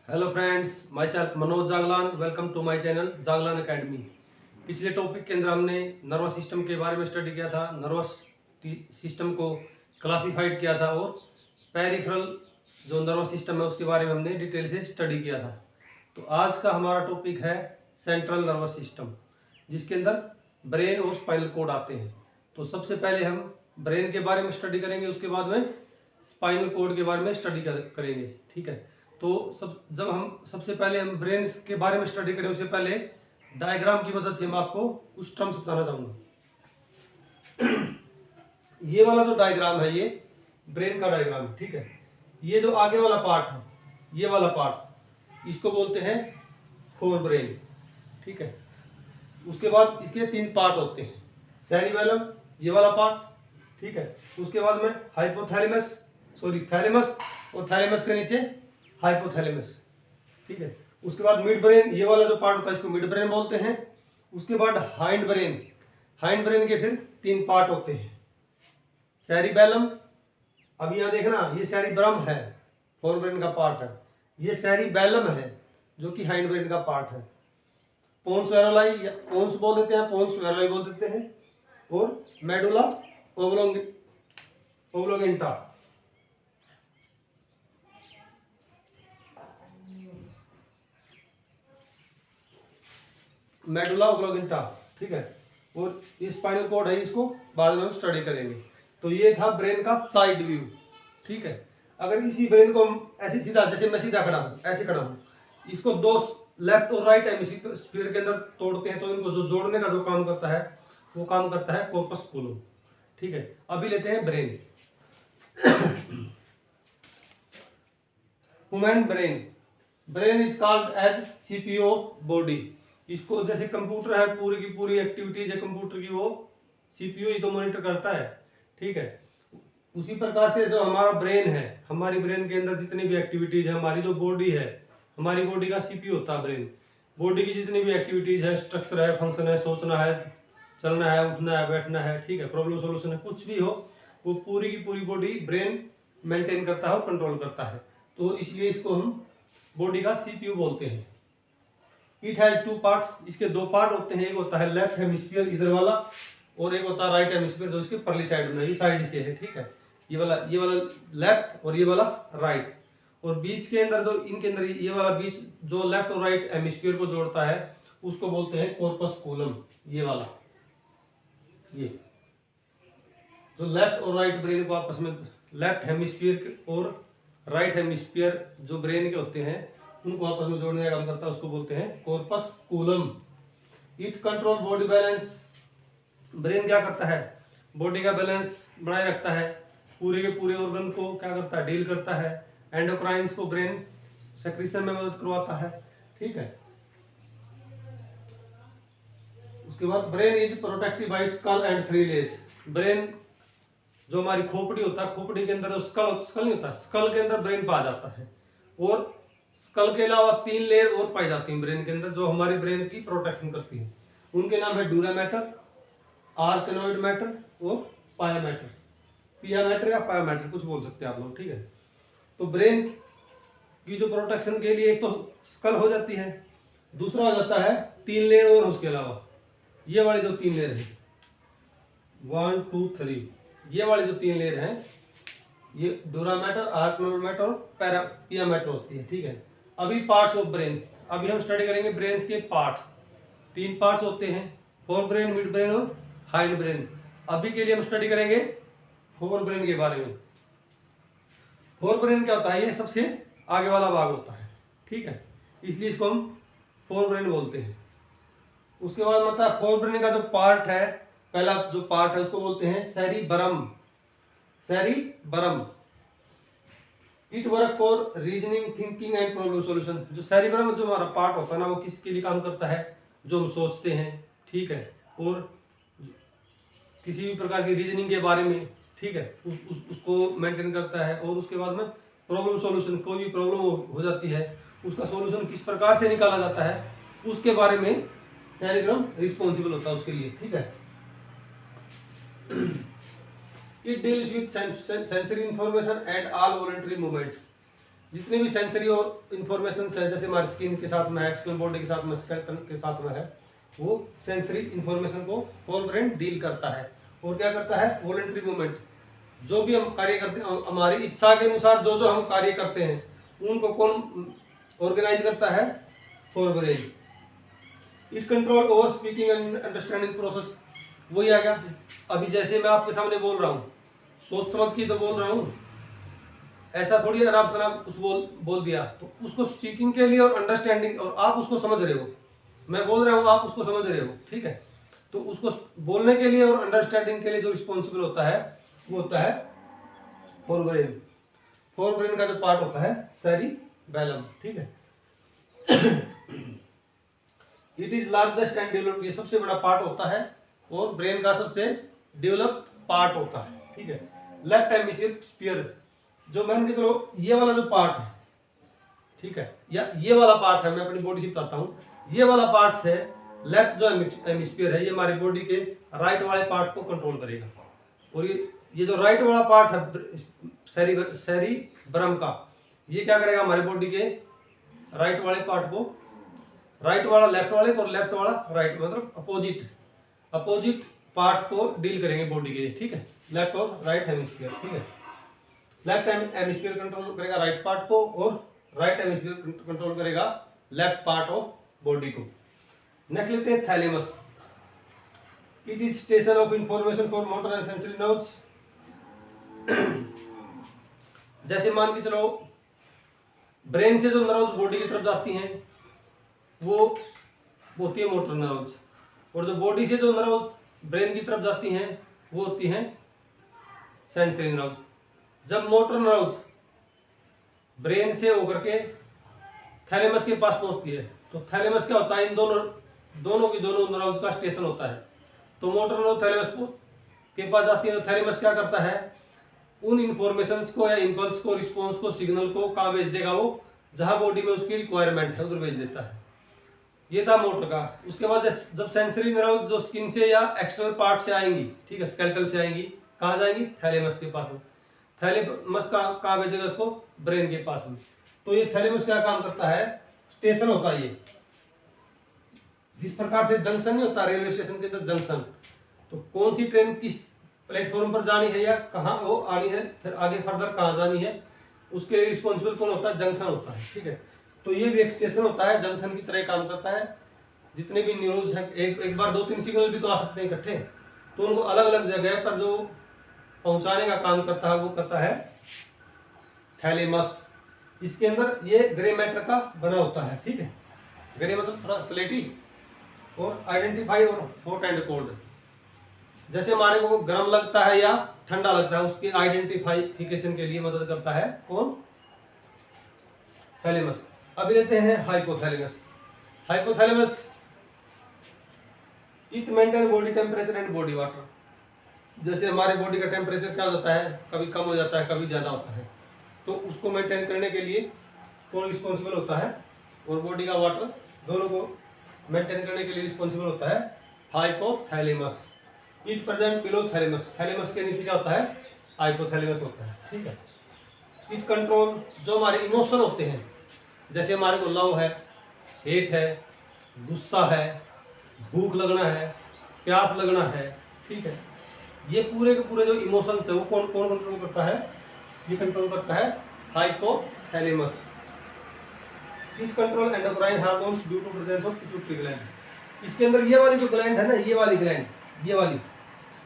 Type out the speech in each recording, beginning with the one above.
Hello friends, myself Manoj Jaglan. Welcome to my channel Jaglan academy. पिछले topic के अंदर हमने नर्वस सिस्टम के बारे में स्टडी किया था, नर्वस सिस्टम को क्लासिफाइड किया था और पेरिफेरल जो नर्वस सिस्टम है उसके बारे में हमने डिटेल से स्टडी किया था। तो आज का हमारा टॉपिक है सेंट्रल नर्वस सिस्टम, जिसके अंदर ब्रेन और स्पाइनल कॉर्ड आते हैं। तो सबसे पहले हम ब्रेन के बारे में स्टडी करेंगे, उसके बाद में स्पाइनल कॉर्ड के बारे में स्टडी करेंगे। ठीक है, तो जब हम सबसे पहले हम ब्रेन के बारे में स्टडी करें उससे पहले डायग्राम की मदद से मैं आपको कुछ टर्म्स बताना चाहूँगा। ये वाला जो डायग्राम है ये ब्रेन का डायग्राम है। ठीक है, ये जो आगे वाला पार्ट है, ये वाला पार्ट, इसको बोलते हैं फोर ब्रेन। ठीक है, उसके बाद इसके तीन पार्ट होते हैं, सेरिबेलम ये वाला पार्ट। ठीक है, उसके बाद में थैलेमस और थैलेमस के नीचे हाइपोथैलेमस। ठीक है, उसके बाद मिड ब्रेन, ये वाला जो पार्ट होता है इसको मिड ब्रेन बोलते हैं। उसके बाद हाइंड ब्रेन के फिर तीन पार्ट होते हैं, सेरिबेलम। अब यहाँ देखना, ये सेरिब्रम है, फोर ब्रेन का पार्ट है। ये सेरिबेलम है जो कि हाइंड ब्रेन का पार्ट है। पोन्स वेरोलाई या पोन्स बोल देते हैं, पोन्स वेरोलाई बोल देते हैं। और मेडुला ओब्लोंगेंटा, मेडुला ओब्लोंगेंटा। ठीक है, और ये स्पाइनल कॉर्ड है, इसको बाद में हम स्टडी करेंगे। तो ये था ब्रेन का साइड व्यू। ठीक है, अगर इसी ब्रेन को हम ऐसे सीधा, जैसे मैं सीधा खड़ा हूँ, ऐसे खड़ा हूँ, इसको दो लेफ्ट और राइट हेमिस्फीयर के अंदर तोड़ते हैं तो इनको जो जोड़ने का जो काम करता है वो काम करता है कॉर्पस कॉलम। ठीक है, अभी लेते हैं brain. Human brain is called as CPU body. इसको जैसे कंप्यूटर है, पूरी की पूरी एक्टिविटीज है कंप्यूटर की, वो सीपीयू ही तो मॉनिटर करता है। ठीक है, उसी प्रकार से जो हमारा ब्रेन है, हमारी ब्रेन के अंदर जितनी भी एक्टिविटीज है, हमारी जो बॉडी है, हमारी बॉडी का सीपीयू होता है ब्रेन। बॉडी की जितनी भी एक्टिविटीज है, स्ट्रक्चर है, फंक्शन है, सोचना है, चलना है, उठना है, बैठना है, ठीक है, प्रॉब्लम सोल्यूशन है, कुछ भी हो, वो पूरी की पूरी बॉडी ब्रेन मेंटेन करता है और कंट्रोल करता है। तो इसलिए इसको हम बॉडी का सीपीयू बोलते हैं। इट हैज टू पार्ट्स, इसके दो पार्ट होते हैं, एक होता है लेफ्ट हेमिस्फीयर इधर वाला, और एक होता है राइट हेमिस्फीयर जो इसके परली साइड में, ये साइड से है। ठीक है, ये वाला लेफ्ट और ये वाला राइट, और बीच के अंदर जो इनके अंदर ये वाला बीच जो लेफ्ट और राइट हेमिस्फीयर को जोड़ता है उसको बोलते हैं कॉर्पस कॉलम। ये वाला, ये जो लेफ्ट और राइट ब्रेन को आपस में, लेफ्ट हेमिस्फीयर और राइट हेमिस्फीयर जो ब्रेन के होते हैं उनको आपस में जोड़ने का काम करता है, उसको बोलते हैं corpus column. It control body balance, brain क्या करता है, बॉडी का बैलेंस बनाए रखता है, पूरे के पूरे ऑर्गन को क्या करता है, डील करता है। एंडोक्राइंस को ब्रेन सेक्रेशन में मदद करवाता है। ठीक है, उसके बाद brain is protective by skull and three layers. Brain जो हमारी खोपड़ी होता है, खोपड़ी के अंदर जो स्कल नहीं होता, स्कल के अंदर ब्रेन पाया जाता है, और स्कल के अलावा तीन लेयर और पाई जाती हैं ब्रेन के अंदर जो हमारे ब्रेन की प्रोटेक्शन करती है। उनके नाम है ड्यूरा मैटर, आर्केनोइड मैटर और पाया मैटर, पिया मैटर या पाया मैटर कुछ बोल सकते हैं आप लोग। ठीक है, तो ब्रेन की जो प्रोटेक्शन के लिए एक तो स्कल हो जाती है, दूसरा हो जाता है तीन लेयर, और उसके अलावा ये वाली जो तीन लेयर है, 1 2 3, ये वाली जो तीन लेयर हैं, ये ड्यूरा मैटर, आर्केनोइड मैटर और पिया मैटर होती है। ठीक है, अभी पार्ट्स ऑफ ब्रेन, अभी हम स्टडी करेंगे ब्रेन के पार्ट्स। तीन पार्ट्स होते हैं, फोर ब्रेन, मिड ब्रेन और हाइंड ब्रेन। अभी के लिए हम स्टडी करेंगे फोर ब्रेन के बारे में। फोर ब्रेन क्या होता है, ये सबसे आगे वाला भाग होता है। ठीक है, इसलिए इसको हम फोर ब्रेन बोलते हैं। उसके बाद मतलब फोर ब्रेन का जो पार्ट है, पहला जो पार्ट है उसको बोलते हैं cerebrum. It work for reasoning, thinking and problem solution. जो सेरिब्रम जो हमारा पार्ट होता है ना, वो किसके लिए काम करता है, जो हम सोचते हैं, ठीक है, और किसी भी प्रकार की रीजनिंग के बारे में, ठीक है, उसको मेंटेन करता है। और उसके बाद में प्रॉब्लम सॉल्यूशन, कोई भी प्रॉब्लम हो जाती है उसका सॉल्यूशन किस प्रकार से निकाला जाता है उसके बारे में सेरिब्रम रिस्पॉन्सिबल होता है उसके लिए। ठीक है, It deals with sensory information and all voluntary movements. जितनी भी सेंसरी और इंफॉर्मेशन है, जैसे हमारी स्किन के साथ में है, एक्सटर्नल बॉडी के साथ में, स्केलेटन के साथ में है, वो सेंसरी इंफॉर्मेशन को फोरब्रेन डील करता है। और क्या करता है, वॉलंटरी मूवमेंट, जो भी हम कार्य करते हैं हमारी इच्छा के अनुसार जो जो हम कार्य करते हैं उनको कौन ऑर्गेनाइज करता है, forebrain. It control over speaking and understanding process, वही आ गया। अभी जैसे मैं आपके सामने बोल रहा हूँ, सोच समझ के तो बोल रहा हूँ, ऐसा थोड़ी आराम से कुछ बोल दिया। तो उसको स्पीकिंग के लिए और अंडरस्टैंडिंग, और आप उसको समझ रहे हो, मैं बोल रहा हूँ आप उसको समझ रहे हो, ठीक है। तो उसको बोलने के लिए और अंडरस्टैंडिंग के लिए जो रिस्पॉन्सिबल होता है वो होता है फोरब्रेन। फोरब्रेन का जो पार्ट होता है सेरिबैलम, ठीक है। It is largest and developed, ये सबसे बड़ा पार्ट होता है और ब्रेन का सबसे डेवलप्ड पार्ट होता है, ठीक है। लेफ्ट हेमिस्फीयर, जो मैंने कि चलो ये वाला जो पार्ट है, ठीक है, या ये वाला पार्ट है, मैं अपनी बॉडी से बताता हूँ, ये वाला पार्ट से लेफ्ट जो हेमिस्फीयर है ये हमारी बॉडी के राइट वाले पार्ट को कंट्रोल करेगा। और ये जो राइट वाला पार्ट है सेरिब्रम का, ये क्या करेगा, हमारी बॉडी के राइट वाले पार्ट को, राइट वाला लेफ्ट वाले को और लेफ्ट वाला राइट, मतलब अपोजिट पार्ट को डील करेंगे बॉडी के, ठीक है। लेफ्ट और राइट हेमिस्फीयर, ठीक है। लेफ्ट हेमिस्फीयर कंट्रोल करेगा राइट पार्ट को और राइट हेमिस्फीयर कंट्रोल करेगा लेफ्ट पार्ट ऑफ बॉडी को। नेक्स्ट लेते हैं thalamus. It is station of information for motor and sensory nerves. जैसे मान के चलो ब्रेन से जो नर्व्स बॉडी की तरफ जाती हैं वो होती है मोटर नर्व्स, और जो बॉडी से जो नर्व्स ब्रेन की तरफ जाती हैं वो होती हैं सेंसरी नर्व्स। जब मोटर नर्व्स ब्रेन से होकर के थैलेमस के पास पहुंचती है तो थैलेमस क्या होता है, इन दोनों नर्व्स का स्टेशन होता है। तो मोटर नर्व थैलेमस के पास जाती है तो थैलेमस क्या करता है, उन इंफॉर्मेशंस को या इंपल्स को, रिस्पॉन्स को, सिग्नल को कहाँ भेज देगा, वो जहां बॉडी में उसकी रिक्वायरमेंट है उधर भेज देता है। ये था मोटर का। उसके बाद जब सेंसरी नर्व जो स्किन से या एक्सटर्नल पार्ट से आएंगी, ठीक है, स्केलेटल से आएंगी, कहाँ जाएंगी, थैलेमस के पास में। थैलेमस कहाँ भेजेगा उसको, ब्रेन के पास में। तो ये थैलेमस क्या काम करता है, स्टेशन होता है ये। जिस प्रकार से जंक्शन नहीं होता रेलवे स्टेशन के अंदर जंक्शन, तो कौन सी ट्रेन किस प्लेटफॉर्म पर जानी है या कहाँ वो आनी है, फिर आगे फर्दर कहाँ जानी है, उसके लिए रिस्पॉन्सिबल कौन होता है, जंक्शन होता है, ठीक है। तो ये भी एक स्टेशन होता है, जंक्शन की तरह काम करता है। जितने भी न्यूरोज हैं, एक बार 2-3 सिग्नल भी तो आ सकते हैं इकट्ठे, तो उनको अलग अलग जगह पर जो पहुंचाने का काम करता है वो करता है थैलेमस। इसके अंदर ये ग्रे मैटर का बना होता है, ठीक है। ग्रे मतलब थोड़ा स्लेटी, और आइडेंटिफाई और हॉट एंड कोल्ड, जैसे हमारे को गर्म लगता है या ठंडा लगता है उसके आइडेंटिफिकेशन के लिए मदद करता है कौन, थैलेमस। अभी लेते हैं hypothalamus. Hypothalamus it maintain body temperature and body water. जैसे हमारे बॉडी का टेम्परेचर क्या हो जाता है, कभी कम हो जाता है, कभी ज़्यादा होता है, तो उसको मेंटेन करने के लिए कौन रिस्पॉन्सिबल होता है, और बॉडी का वाटर दोनों को मेंटेन करने के लिए रिस्पॉन्सिबल होता है hypothalamus. It present below thalamus, thalamus के नीचे क्या होता है, हाइपोथैलेमस होता है, ठीक है। इट कंट्रोल जो हमारे इमोशन होते हैं, जैसे हमारे को लव है, हेट है, गुस्सा है, भूख लगना है, प्यास लगना है, ठीक है, ये पूरे के पूरे जो इमोशंस है वो कौन कौन कंट्रोल करता है, ये कंट्रोल करता है hypothalamus. It control endocrine hormones due to presence of pituitary gland. इसके अंदर ये वाली जो ग्लैंड है ना, ये वाली ग्लैंड, ये वाली,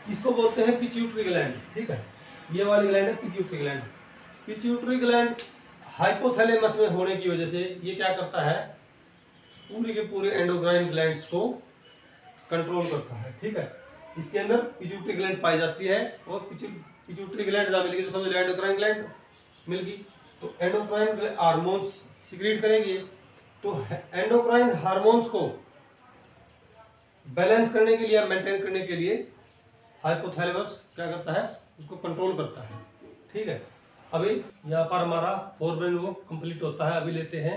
इसको बोलते हैं पिट्यूटरी ग्लैंड, ठीक है। ये वाली ग्लैंड है pituitary gland. Pituitary gland hypothalamus में होने की वजह से ये क्या करता है, पूरे के पूरे एंडोक्राइन ग्लैंड्स को कंट्रोल करता है, ठीक है। इसके अंदर पिट्यूटरी ग्लैंड पाई जाती है, और पिट्यूटरी ग्लैंड जहाँ मिल गई तो समझ लो एंडोक्राइन ग्लैंड मिल गई, तो एंडोक्राइन हार्मोन्स सीक्रेट करेंगे। तो एंडोक्राइन हार्मोन्स को बैलेंस करने के लिए, मेंटेन करने के लिए हाइपोथैलेमस क्या करता है, उसको कंट्रोल करता है, ठीक है। अभी यहाँ पर हमारा फोर ब्रेन वो कंप्लीट होता है। अभी लेते हैं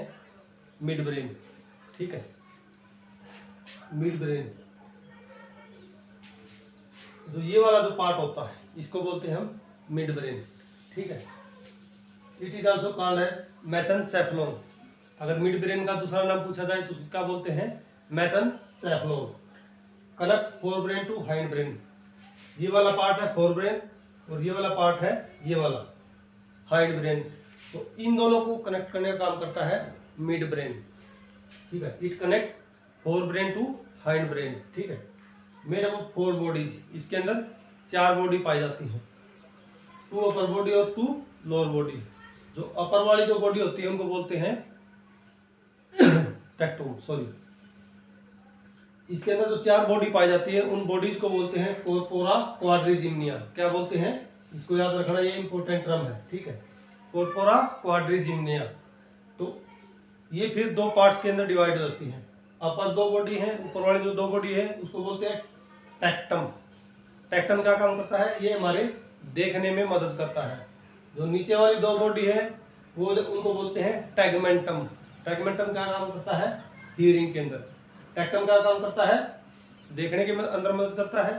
मिड ब्रेन, ठीक है। मिड ब्रेन जो ये वाला जो पार्ट होता है इसको बोलते हैं हम मिड ब्रेन, ठीक है। इट इज ऑल्सो कॉल्ड है मेसेनसेफलोन। अगर मिड ब्रेन का दूसरा नाम पूछा जाए तो उसको क्या बोलते हैं? Mesencephalon. Connect fore brain to hind brain. ये वाला पार्ट है फोर ब्रेन और ये वाला पार्ट है ये वाला हाइंड ब्रेन। तो इन दोनों को कनेक्ट करने का काम करता है मिड ब्रेन। ठीक है, it connect fore brain to hind brain. ठीक है, made up of four bodies. इसके अंदर 4 बॉडी पाई जाती हैं, 2 अपर बॉडी और 2 लोअर बॉडी। जो अपर वाली जो बॉडी होती है उनको बोलते हैं टेक्टोम, सॉरी। इसके अंदर जो 4 बॉडी पाई जाती है उन बॉडीज को बोलते हैं कॉर्पोरा क्वाड्रिजिम्निया। क्या बोलते हैं? इसको याद रखना, ये इंपॉर्टेंट टर्म है। ठीक है, कॉर्पोरा क्वाड्रिजिम्निया। तो ये फिर 2 पार्ट्स के अंदर डिवाइड हो जाती है। अपर 2 बॉडी है, ऊपर वाली जो 2 बॉडी है उसको बोलते हैं टेक्टम। टेक्टम क्या काम करता है? ये हमारे देखने में मदद करता है। जो नीचे वाली 2 बॉडी है वो उनको बोलते हैं टैगमेंटम। टैगमेंटम क्या काम करता है? हियरिंग के अंदर। टेक्टम क्या काम करता है? देखने के अंदर मदद करता है।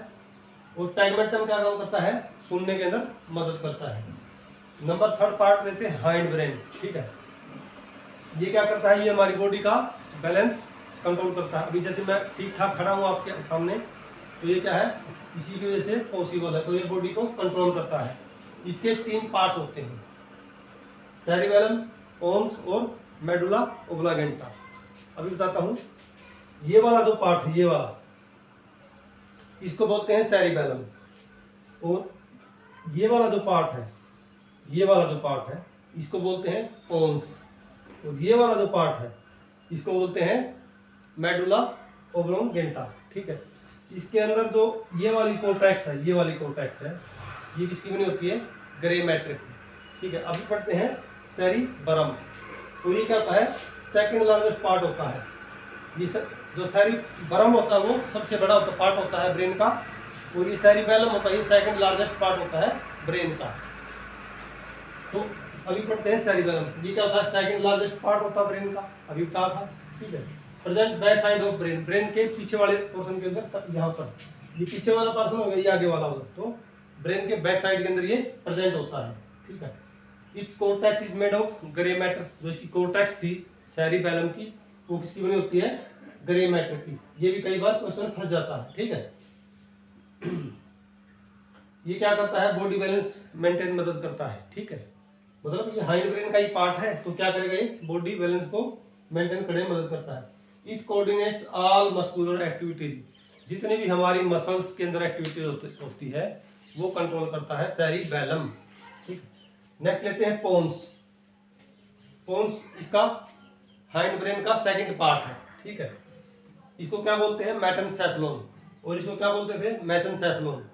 और टैगमेंटम क्या काम करता है? सुनने के अंदर मदद करता है। नंबर 3 पार्ट लेते हैं हाइंड ब्रेन। ठीक है, ये क्या करता है? ये हमारी बॉडी का बैलेंस कंट्रोल करता है। अभी जैसे मैं ठीक ठाक खड़ा हूँ आपके सामने, तो ये क्या है? इसी की वजह से पॉसिबल है। तो ये बॉडी को कंट्रोल करता है। इसके 3 पार्ट्स होते हैं, सेरिबेलम, पोन्स और मेडुला ओब्लांगेटा। अभी बताता हूँ। ये वाला जो पार्ट है, ये वाला, इसको बोलते हैं सेरिबेलम। और ये वाला जो पार्ट है, ये वाला जो पार्ट है, इसको बोलते हैं पोन्स। और ये वाला जो पार्ट है इसको बोलते हैं मेडुला ओब्लांगेटा। ठीक है, इसके अंदर जो ये वाली कोर्टेक्स है, ये वाली कोर्टेक्स है, ये किसकी बनी होती है? ग्रे मैटर की। ठीक है, अभी पढ़ते हैं सेरिबरम। तो ये क्या होता है? सेकंड लार्जेस्ट पार्ट होता है। ये जो सेरिबरम होता है वो सबसे बड़ा पार्ट होता है ब्रेन का, और ये सेरिबेलम होता है, ये सेकंड लार्जेस्ट पार्ट होता है ब्रेन का। तो अभी पढ़ते हैं सेरिबेलम। ये क्या होता है? सेकंड लार्जेस्ट पार्ट होता है ब्रेन का, अभी बताया था। ठीक है, present back side of brain. Brain के पीछे वाले पोर्शन के अंदर, यहाँ पर ये पीछे वाला पोर्शन हो गया, ये आगे वाला होगा। तो ब्रेन के बैक साइड के अंदर ये प्रेजेंट होता है। ठीक है, it's cortex is made of grey matter. जो इसकी कोर्टेक्स थी सेरिबेलम की, वो किसकी बनी होती है? ग्रे मैटर की। ये भी कई बार क्वेश्चन फंस जाता है। ठीक है, ये क्या करता है? बॉडी बैलेंस मेंटेन मदद करता है। ठीक है, मतलब ये हाइंड ब्रेन का ही पार्ट है, तो क्या करेगा? ये बॉडी बैलेंस को मेंटेन करने में मदद करता है। It coordinates all muscular activities. जितनी भी हमारी मसल्स के अंदर एक्टिविटीज होती है वो कंट्रोल करता है सेरिबेलम। ठीक, नेक्स्ट लेते हैं पोन्स। पोन्स इसका हाइंड ब्रेन का सेकंड पार्ट है। ठीक है, इसको क्या बोलते हैं? मेसेनसेफलोन। और इसको क्या बोलते थे? मेसेनसेफलोन।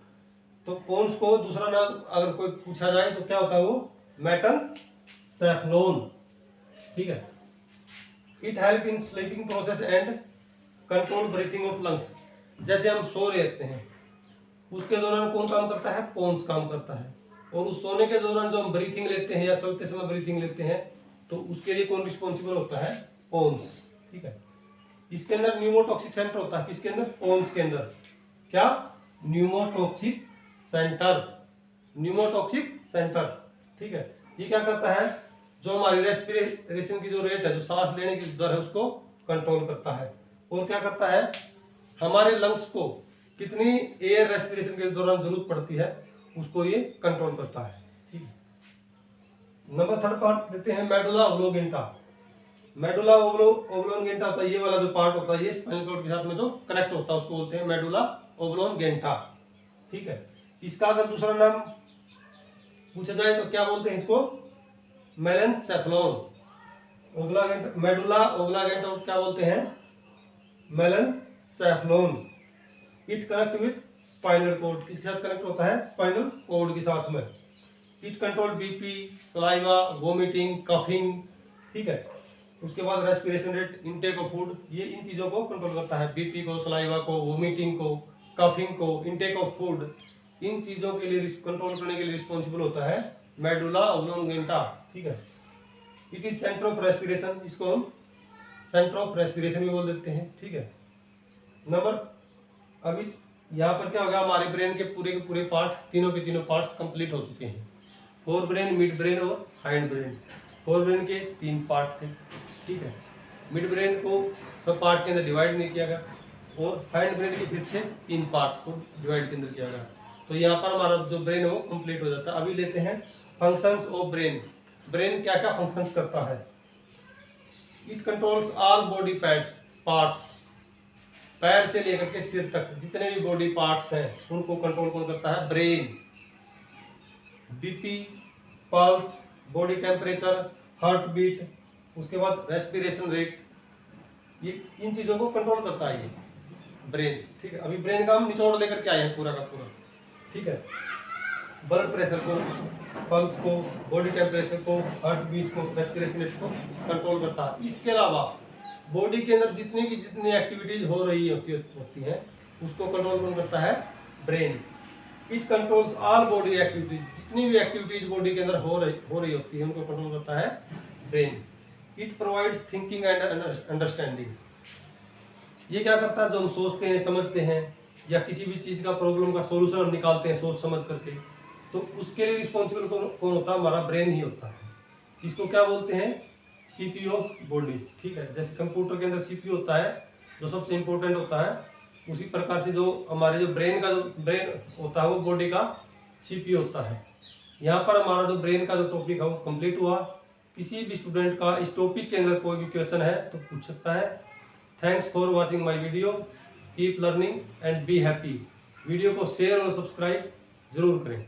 तो पोन्स को दूसरा नाम अगर कोई पूछा जाए तो क्या होता है? वो मेसेनसेफलोन। ठीक है, it help in sleeping process and control breathing of lungs. जैसे हम सो रहे होते हैं उसके दौरान कौन काम करता है? पोन्स काम करता है। और उस सोने के दौरान जो हम ब्रीथिंग लेते हैं या चलते समय ब्रीथिंग लेते हैं, तो उसके लिए कौन रिस्पॉन्सिबल होता है? पोन्स। ठीक है, इसके अंदर न्यूमोटॉक्सिक सेंटर होता है। किसके अंदर? पोन्स के अंदर। क्या? Pneumotaxic centre. Pneumotaxic centre. ठीक है, ये क्या करता है? जो हमारी रेस्पिरेशन की जो रेट है, जो सांस लेने की दर है, उसको कंट्रोल करता है। और क्या करता है? हमारे लंग्स को कितनी एयर रेस्पिरेशन के दौरान जरूरत पड़ती है उसको ये कंट्रोल करता है। ठीक है, नंबर 3 पार्ट लेते हैं मेडुला ओब्लांगेटा। मेडुला ओब्लांगेटा होता है ये वाला जो पार्ट होता है, ये स्पाइनल कॉर्ड के साथ में जो कनेक्ट होता है उसको बोलते हैं मेडुला ओब्लांगेटा। ठीक है, इसका अगर दूसरा नाम पूछा जाए तो क्या बोलते हैं इसको? मेसेनसेफलोन। ओब्लांगेटा, मेडुला ओब्लांगेटा क्या बोलते हैं? Mesencephalon. It connect with spinal cord. किसके साथ कनेक्ट होता है? स्पाइनल कॉर्ड के साथ में। It control BP, saliva, vomiting, coughing. ठीक है, उसके बाद respiration rate, intake of food, ये इन चीज़ों को कंट्रोल करता है। बीपी को, सलाइवा को, वोमिटिंग को, कफिंग को, इनटेक ऑफ फूड, इन चीज़ों के लिए कंट्रोल करने के लिए रिस्पॉन्सिबल होता है मेडुला ओब्लांगेटा। ठीक है, it is centre of respiration. इसको हम सेंटर ऑफ रेस्पिरेशन भी बोल देते हैं। ठीक है, नंबर अभी यहाँ पर क्या होगा? हमारे ब्रेन के पूरे पार्ट, तीनों के तीनों पार्ट्स कंप्लीट हो चुके हैं। फोर ब्रेन, मिड ब्रेन और हाइंड ब्रेन। फोर ब्रेन के 3 पार्ट थे, ठीक है। मिड ब्रेन को सब पार्ट के अंदर डिवाइड नहीं किया गया, और हाइंड ब्रेन के फिर से 3 पार्ट को डिवाइड के अंदर किया गया। तो यहाँ पर हमारा जो ब्रेन है वो कंप्लीट हो जाता है। अभी लेते हैं फंक्शंस ऑफ ब्रेन। ब्रेन क्या क्या फंक्शंस करता है। It controls all body parts, पैर से लेकर के सिर तक जितने भी बॉडी पार्ट्स हैं उनको कंट्रोल कौन करता है, brain. BP, pulse, body temperature, heart beat, उसके बाद रेस्पिरेशन रेट, ये इन चीजों को कंट्रोल करता है ये ब्रेन, ठीक है। अभी ब्रेन का हम निचोड़ लेकर के आए हैं पूरा का पूरा, ठीक है। ब्लड प्रेशर को, पल्स को, बॉडी टेम्परेचर को, हार्ट बीट को, रेस्पिरेशन रेट को कंट्रोल करता है। इसके अलावा बॉडी के अंदर जितनी एक्टिविटीज हो रही होती हैं उसको कंट्रोल कौन करता है, brain. It controls all body activities, जितनी भी एक्टिविटीज बॉडी के अंदर हो रही होती है उनको कंट्रोल करता है brain. It provides thinking and understanding, ये क्या करता है, जो हम सोचते हैं समझते हैं या किसी भी चीज़ का प्रॉब्लम का सोल्यूशन हम निकालते हैं सोच समझ करके, तो उसके लिए रिस्पॉन्सिबल कौन होता है, हमारा ब्रेन ही होता है। इसको क्या बोलते हैं, सीपीयू बॉडी, ठीक है। जैसे कंप्यूटर के अंदर सीपीयू होता है जो सबसे इम्पोर्टेंट होता है, उसी प्रकार से जो हमारे जो ब्रेन होता है वो बॉडी का सीपीयू होता है। यहाँ पर हमारा जो ब्रेन का जो टॉपिक है वो कंप्लीट हुआ। किसी भी स्टूडेंट का इस टॉपिक के अंदर कोई भी क्वेश्चन है तो पूछ सकता है। Thanks for watching my video, keep learning and be happy. Video को शेयर और सब्सक्राइब जरूर करें।